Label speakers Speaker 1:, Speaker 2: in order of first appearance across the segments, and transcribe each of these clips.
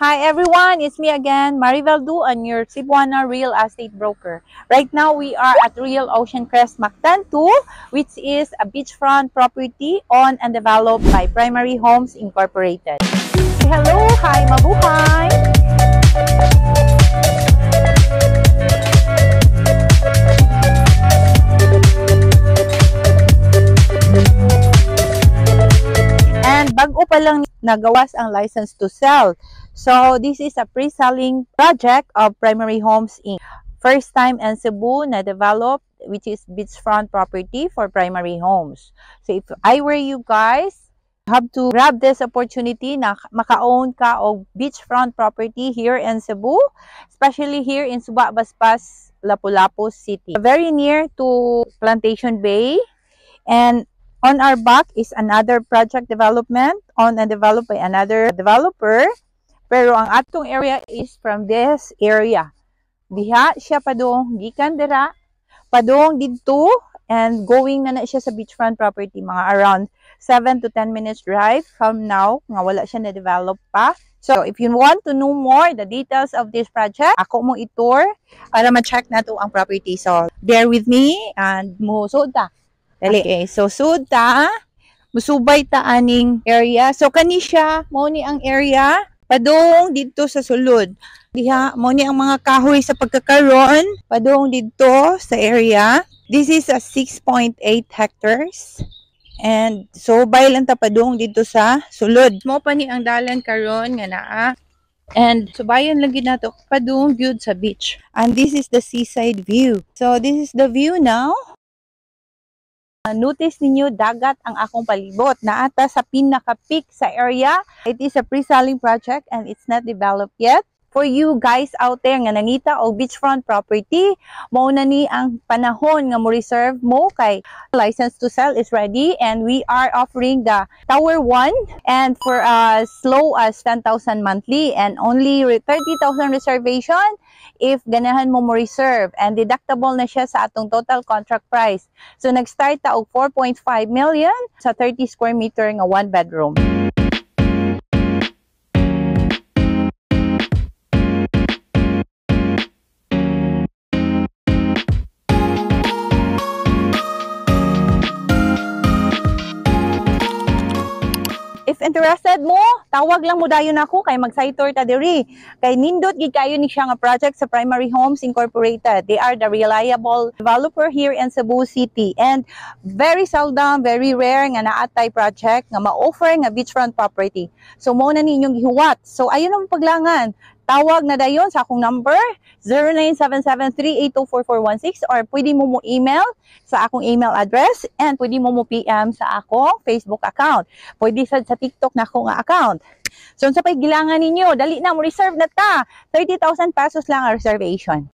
Speaker 1: Hi everyone, it's me again, Maribel Duan, your Cebuana real estate broker. Right now we are at Real Ocean Crest Mactan 2, which is a beachfront property owned and developed by Primary Homes Incorporated. Hello, hi, mabuhay! And bago pa lang nagawas ang license to sell. So, this is a pre-selling project of Primary Homes Inc. First time in Cebu na developed, which is beachfront property for Primary Homes. So, if I were you guys, you have to grab this opportunity na maka-own ka of beachfront property here in Cebu, especially here in Suba, Baspas, Lapu-Lapu City. Very near to Plantation Bay, and on our back is another project development owned and developed by another developer. Pero ang atong area is from this area. Diha siya padung gikan dira, padung didto, and going na siya sa beachfront property, mga around 7 to 10 minutes drive from now, nga wala siya na-develop pa. So, if you want to know more the details of this project, ako mo i-tour para ma-check na to ang property. So, bear with me and musod ta. Dali. Okay, so sud ta, musubay ta aning area. So kani siya, mo ni ang area padung didto sa sulod. Diha mo ni ang mga kahoy sa pagkakaron padung didto sa area. This is a 6.8 hectares. And so bay lang ta padung didto sa sulod. Mo pa ni ang dalan karon nga naa. And subayan lang gid nato padung gyud sa beach. And this is the seaside view. So this is the view now. Notice ninyo, dagat ang akong palibot. Naata sa pinaka-peak sa area. It is a pre-selling project and it's not developed yet. For you guys out there nga nangita o beachfront property, mauna ni ang panahon nga mo reserve mo kay license to sell is ready, and we are offering the Tower 1 and for as low as 10,000 monthly and only 30,000 reservation if ganahan mo reserve, and deductible na siya sa atong total contract price. So nag-start ta og 4.5 million sa 30 square meter nga 1 bedroom. If interested mo, tawag lang mo dayon ako kay mag-site-tour ta diri. Kay nindot gid kayo ni siya nga project sa Primary Homes Incorporated. They are the reliable developer here in Cebu City, and very seldom, very rare nga naatay project nga ma-offer nga beachfront property. So mo na ninyong gihuwat. So ayun ang paglangan. Tawag na dayon sa akong number 097738244416, or pwede mo email sa akong email address, and pwede mo PM sa akong Facebook account. Pwede sa TikTok na akong account. So sa paggilangan ninyo, dali na mo reserve na ta. 30,000 pesos lang ang reservation.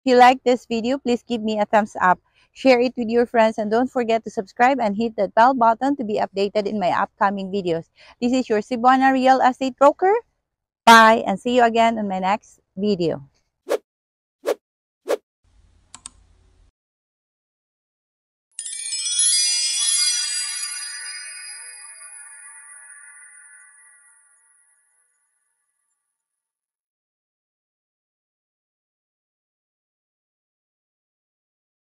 Speaker 1: If you like this video, please give me a thumbs up. Share it with your friends, and don't forget to subscribe and hit that bell button to be updated in my upcoming videos. This is your Cebuana Real Estate Broker. Bye, and see you again in my next video.